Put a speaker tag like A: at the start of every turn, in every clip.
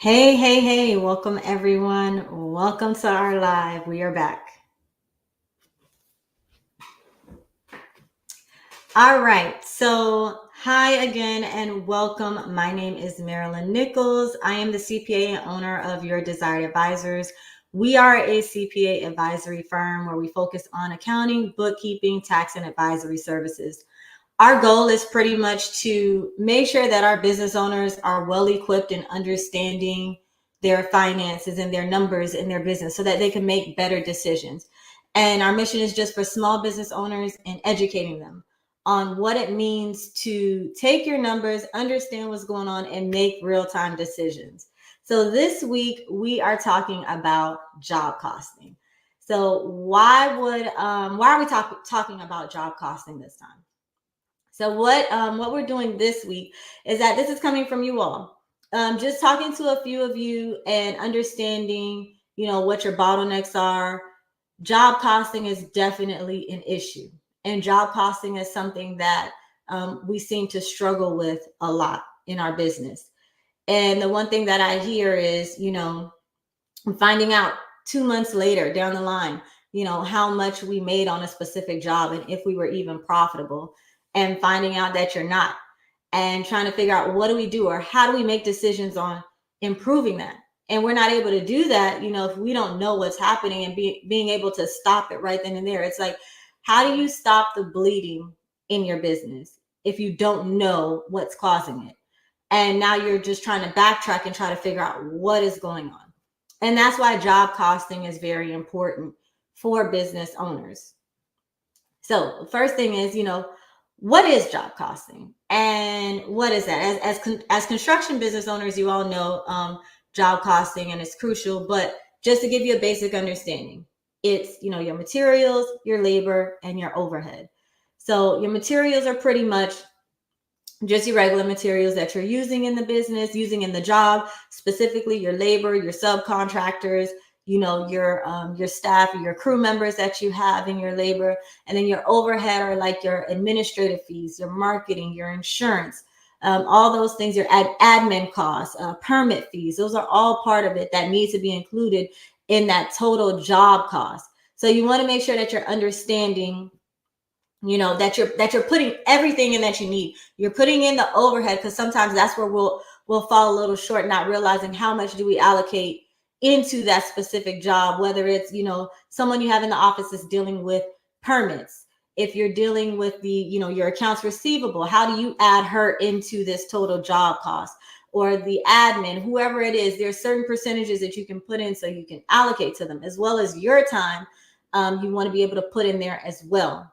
A: Hey, hey, hey, welcome everyone. Welcome to our live. We are back. All right. So, hi again and welcome. My name is Marilyn Nichols. I am the CPA and owner of Your Desired Advisors. We are a CPA advisory firm where we focus on accounting, bookkeeping, tax, and advisory services. Our goal is pretty much to make sure that our business owners are well equipped in understanding their finances and their numbers in their business so that they can make better decisions. And our mission is just for small business owners and educating them on what it means to take your numbers, understand what's going on, and make real-time decisions. So this week we are talking about job costing. So why are we talking about job costing this time? So what we're doing this week is that this is coming from you all. Just talking to a few of you and understanding, what your bottlenecks are. Job costing is definitely an issue, and job costing is something that we seem to struggle with a lot in our business. And the one thing that I hear is, finding out 2 months later down the line, how much we made on a specific job and if we were even profitable, and finding out that you're not, and trying to figure out what do we do or how do we make decisions on improving that. And we're not able to do that, if we don't know what's happening and being able to stop it right then and there. It's like, how do you stop the bleeding in your business if you don't know what's causing it? And now you're just trying to backtrack and try to figure out what is going on. And that's why job costing is very important for business owners. So, the first thing is, what is job costing and what is that? As construction business owners, you all know job costing, and it's crucial. But just to give you a basic understanding, it's your materials, your labor, and your overhead. So your materials are pretty much just your regular materials that you're using in the business, using in the job, specifically your labor, your subcontractors, your staff, your crew members that you have in your labor. And then your overhead are like your administrative fees, your marketing, your insurance, all those things, your admin costs, permit fees. Those are all part of it that needs to be included in that total job cost. So you want to make sure that you're understanding, that you're putting everything in that you need. You're putting in the overhead, because sometimes that's where we'll fall a little short, not realizing how much do we allocate into that specific job, whether it's someone you have in the office is dealing with permits. If you're dealing with your accounts receivable, how do you add her into this total job cost? Or the admin, whoever it is, there's certain percentages that you can put in so you can allocate to them, as well as your time. You want to be able to put in there as well.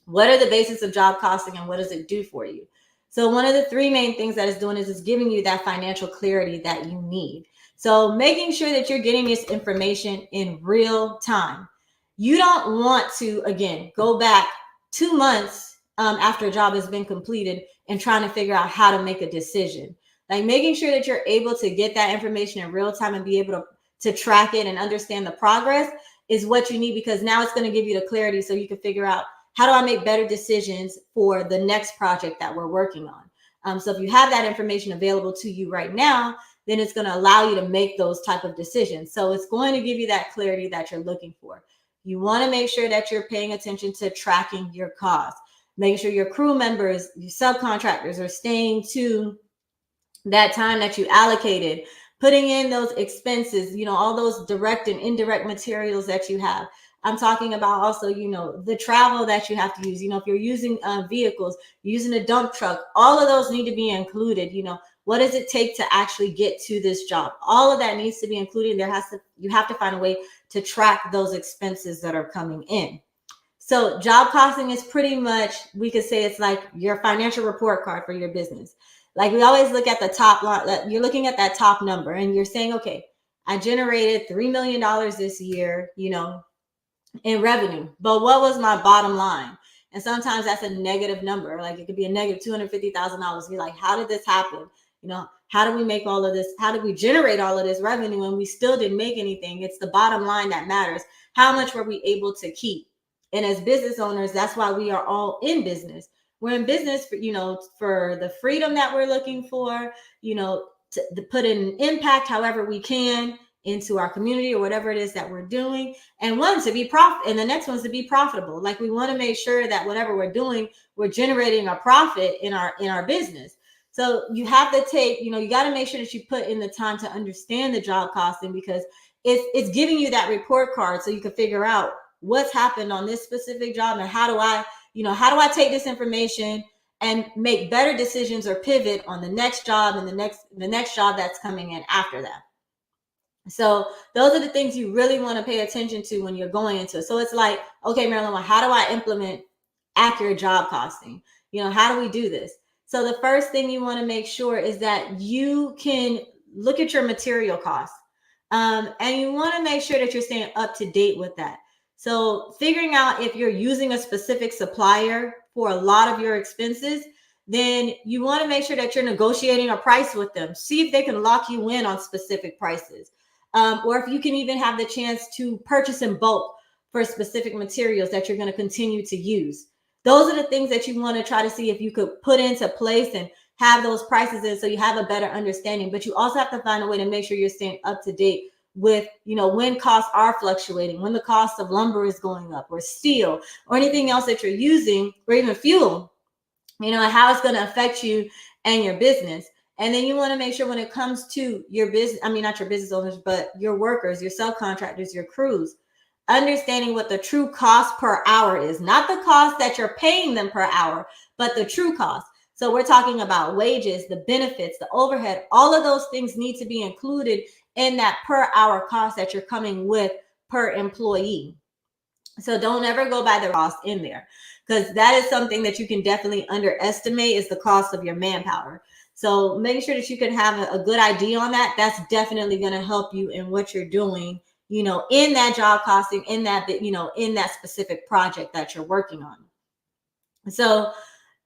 A: What are the basics of job costing and what does it do for you? So one of the three main things that it's doing is it's giving you that financial clarity that you need. So making sure that you're getting this information in real time. You don't want to, again, go back 2 months after a job has been completed and trying to figure out how to make a decision. Like, making sure that you're able to get that information in real time and be able to track it and understand the progress is what you need, because now it's going to give you the clarity so you can figure out, how do I make better decisions for the next project that we're working on? So if you have that information available to you right now, then it's going to allow you to make those type of decisions. So it's going to give you that clarity that you're looking for. You want to make sure that you're paying attention to tracking your costs, making sure your crew members, your subcontractors are staying to that time that you allocated, putting in those expenses, all those direct and indirect materials that you have. I'm talking about also, the travel that you have to use. If you're using vehicles, using a dump truck, all of those need to be included. What does it take to actually get to this job? All of that needs to be included. You have to find a way to track those expenses that are coming in. So job costing is pretty much, we could say it's like your financial report card for your business. Like, we always look at the top line. You're looking at that top number and you're saying, okay, I generated $3 million this year, in revenue, but what was my bottom line? And sometimes that's a negative number. Like, it could be a negative $250,000. You're like, how did this happen? How do we make all of this? How did we generate all of this revenue when we still didn't make anything? It's the bottom line that matters. How much were we able to keep? And as business owners, that's why we are all in business. We're in business for the freedom that we're looking for, to put in an impact however we can into our community or whatever it is that we're doing. And one to be profit, and the next one's to be profitable. Like we want to make sure that whatever we're doing, we're generating a profit in our business. So you have to take, you got to make sure that you put in the time to understand the job costing, because it's giving you that report card so you can figure out what's happened on this specific job and how do I take this information and make better decisions or pivot on the next job and the next job that's coming in after that. So those are the things you really want to pay attention to when you're going into it. So it's like, okay, Marilyn, well, how do I implement accurate job costing? How do we do this? So the first thing you want to make sure is that you can look at your material costs. And you want to make sure that you're staying up to date with that. So figuring out if you're using a specific supplier for a lot of your expenses, then you want to make sure that you're negotiating a price with them. See if they can lock you in on specific prices. Or if you can even have the chance to purchase in bulk for specific materials that you're going to continue to use. Those are the things that you want to try to see if you could put into place and have those prices in so you have a better understanding. But you also have to find a way to make sure you're staying up to date with, when costs are fluctuating, when the cost of lumber is going up or steel or anything else that you're using, or even fuel, how it's going to affect you and your business. And then you want to make sure when it comes to your business, not your business owners, but your workers, your subcontractors, your crews, understanding what the true cost per hour is, not the cost that you're paying them per hour, but the true cost. So we're talking about wages, the benefits, the overhead, all of those things need to be included in that per hour cost that you're coming with per employee. So don't ever go by the cost in there, because that is something that you can definitely underestimate, is the cost of your manpower. So making sure that you can have a good idea on that, that's definitely going to help you in what you're doing, in that job costing, in that, in that specific project that you're working on. So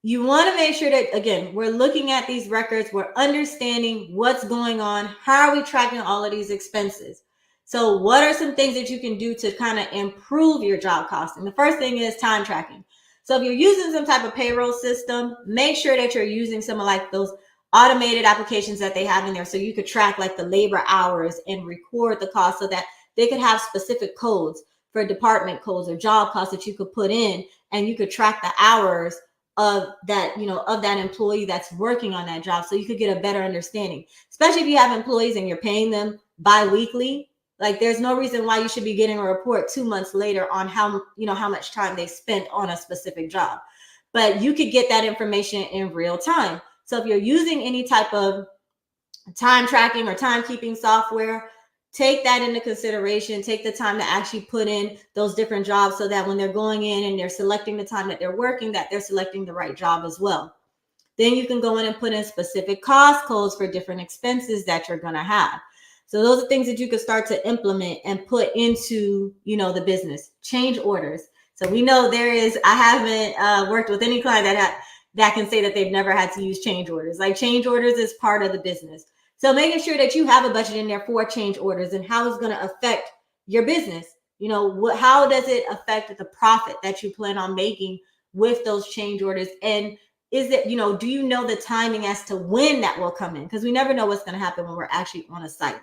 A: you want to make sure that, again, we're looking at these records, we're understanding what's going on. How are we tracking all of these expenses? So what are some things that you can do to kind of improve your job costing? The first thing is time tracking. So if you're using some type of payroll system, make sure that you're using some of like those automated applications that they have in there, so you could track like the labor hours and record the cost, so that they could have specific codes for department codes or job costs that you could put in, and you could track the hours of that, of that employee that's working on that job, so you could get a better understanding, especially if you have employees and you're paying them bi-weekly. Like there's no reason why you should be getting a report 2 months later on how much time they spent on a specific job, but you could get that information in real time. So if you're using any type of time tracking or timekeeping software, take that into consideration. Take the time to actually put in those different jobs, so that when they're going in and they're selecting the time that they're working, that they're selecting the right job as well. Then you can go in and put in specific cost codes for different expenses that you're going to have. So those are things that you could start to implement and put into, the business. Change orders. So we know I haven't worked with any client that can say that they've never had to use change orders. Like change orders is part of the business. So making sure that you have a budget in there for change orders and how it's going to affect your business. How does it affect the profit that you plan on making with those change orders? And is it, do you know the timing as to when that will come in? Because we never know what's going to happen when we're actually on a site.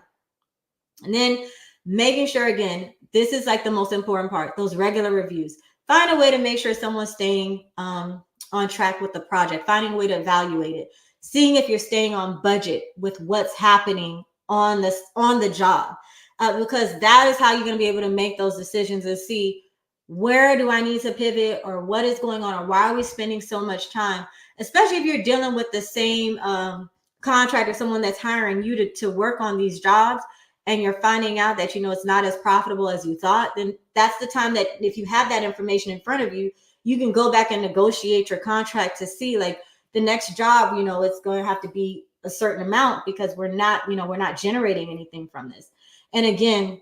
A: And then making sure, again, this is like the most important part, those regular reviews. Find a way to make sure someone's staying on track with the project, finding a way to evaluate it, seeing if you're staying on budget with what's happening on the job, because that is how you're going to be able to make those decisions and see, where do I need to pivot, or what is going on, or why are we spending so much time, especially if you're dealing with the same contractor, someone that's hiring you to work on these jobs, and you're finding out that, it's not as profitable as you thought. Then that's the time that, if you have that information in front of you, you can go back and negotiate your contract to see, like, the next job, it's going to have to be a certain amount, because we're not generating anything from this. And again,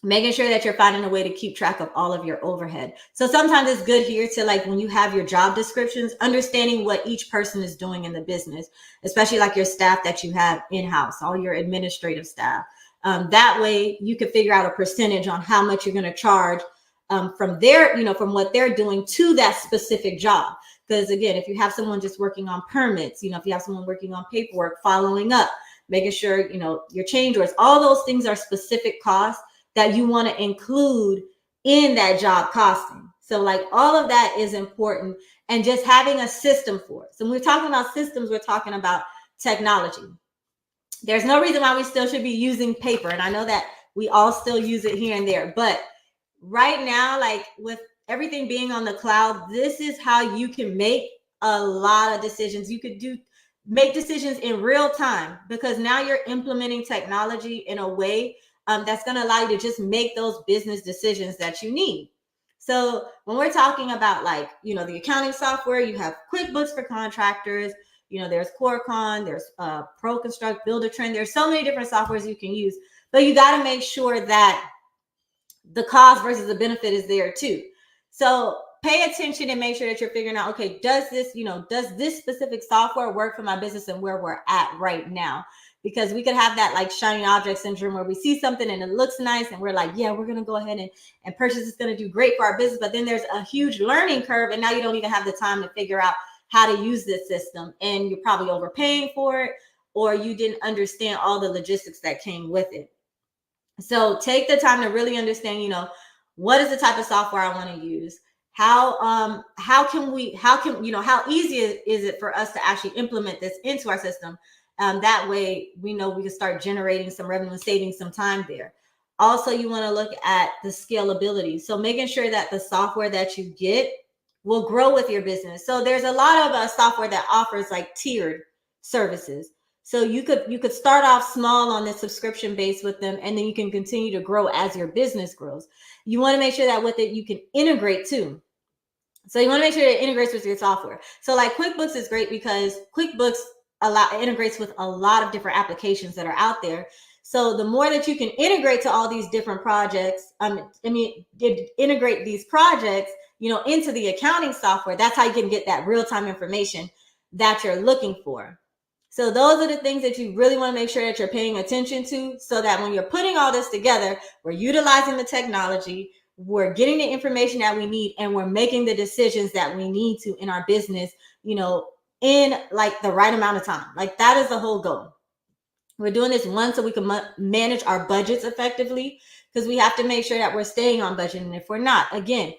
A: making sure that you're finding a way to keep track of all of your overhead. So sometimes it's good here to, like, when you have your job descriptions, understanding what each person is doing in the business, especially like your staff that you have in-house, all your administrative staff. That way you can figure out a percentage on how much you're going to charge from from what they're doing to that specific job. Because again, if you have someone just working on permits, if you have someone working on paperwork, following up, making sure, your change orders, all those things are specific costs that you want to include in that job costing. So like all of that is important, and just having a system for it. So when we're talking about systems, we're talking about technology. There's no reason why we still should be using paper. And I know that we all still use it here and there, but right now, like with everything being on the cloud, this is how you can make a lot of decisions. You could make decisions in real time, because now you're implementing technology in a way that's going to allow you to just make those business decisions that you need. So when we're talking about like, the accounting software, you have QuickBooks for contractors, there's CoreCon, there's ProConstruct, Buildertrend. There's so many different softwares you can use, but you got to make sure that the cost versus the benefit is there too. So pay attention and make sure that you're figuring out, okay, does this specific software work for my business and where we're at right now? Because we could have that like shiny object syndrome where we see something and it looks nice and we're like, yeah, we're going to go ahead and purchase. It's going to do great for our business. But then there's a huge learning curve, and now you don't even have the time to figure out how to use this system, and you're probably overpaying for it, or you didn't understand all the logistics that came with it. So take the time to really understand, what is the type of software I want to use? How easy is it for us to actually implement this into our system? That way we know we can start generating some revenue and saving some time there. Also, you want to look at the scalability. So making sure that the software that you get will grow with your business. So there's a lot of software that offers like tiered services. So you could start off small on the subscription base with them, and then you can continue to grow as your business grows. You want to make sure that with it, you can integrate too. So you want to make sure it integrates with your software. So like QuickBooks is great because QuickBooks integrates with a lot of different applications that are out there. So the more that you can integrate to all these different projects, integrate these projects, into the accounting software, that's how you can get that real-time information that you're looking for. So those are the things that you really want to make sure that you're paying attention to, so that when you're putting all this together, we're utilizing the technology, we're getting the information that we need, and we're making the decisions that we need to in our business, in like the right amount of time. Like that is the whole goal. We're doing this so we can manage our budgets effectively, because we have to make sure that we're staying on budget. And if we're not, again,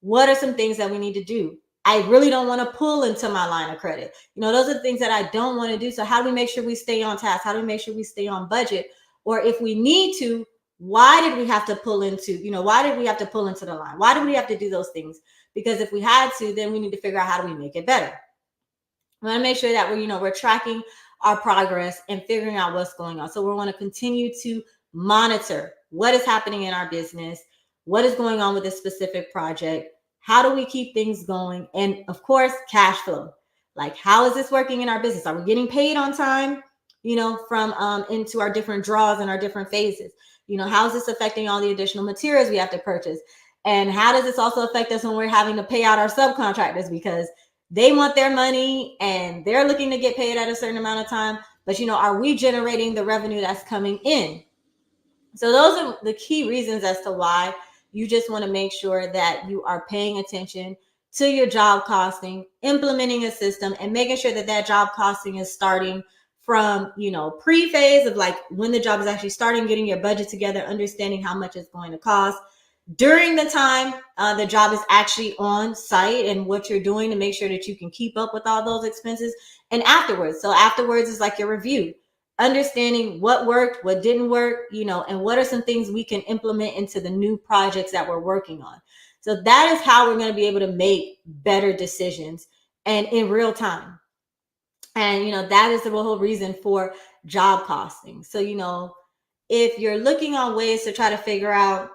A: what are some things that we need to do? I really don't want to pull into my line of credit. Those are the things that I don't want to do. So how do we make sure we stay on task? How do we make sure we stay on budget? Or if we need to, why did we have to pull into, why did we have to pull into the line? Why did we have to do those things? Because if we had to, then we need to figure out how do we make it better. We want to make sure that we're tracking our progress and figuring out what's going on. So we want to continue to monitor what is happening in our business, what is going on with this specific project. How do we keep things going? And of course, cash flow. Like, how is this working in our business? Are we getting paid on time, from into our different draws and our different phases? How is this affecting all the additional materials we have to purchase? And how does this also affect us when we're having to pay out our subcontractors, because they want their money and they're looking to get paid at a certain amount of time? But, are we generating the revenue that's coming in? So those are the key reasons as to why you just want to make sure that you are paying attention to your job costing, implementing a system, and making sure that that job costing is starting from, pre-phase of like when the job is actually starting, getting your budget together, understanding how much it's going to cost. During the time the job is actually on site, and what you're doing to make sure that you can keep up with all those expenses. And afterwards. So afterwards is like your review. Understanding what worked, what didn't work, and what are some things we can implement into the new projects that we're working on. So that is how we're going to be able to make better decisions and in real time. And, that is the whole reason for job costing. So, if you're looking on ways to try to figure out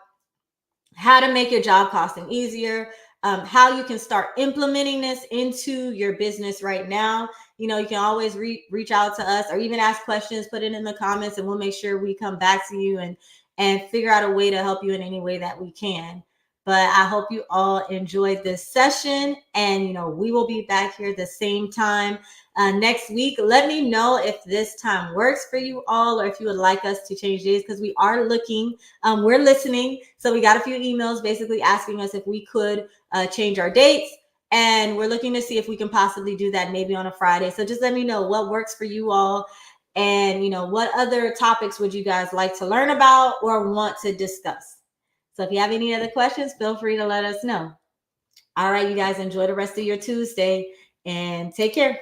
A: how to make your job costing easier, how you can start implementing this into your business right now, you can always reach out to us, or even ask questions, put it in the comments, and we'll make sure we come back to you and figure out a way to help you in any way that we can. But I hope you all enjoyed this session, and we will be back here the same time next week. Let me know if this time works for you all, or if you would like us to change days, because we are looking, we're listening. So we got a few emails basically asking us if we could change our dates, and we're looking to see if we can possibly do that maybe on a Friday. So just let me know what works for you all. And, what other topics would you guys like to learn about or want to discuss? So if you have any other questions, feel free to let us know. All right, you guys, enjoy the rest of your Tuesday and take care.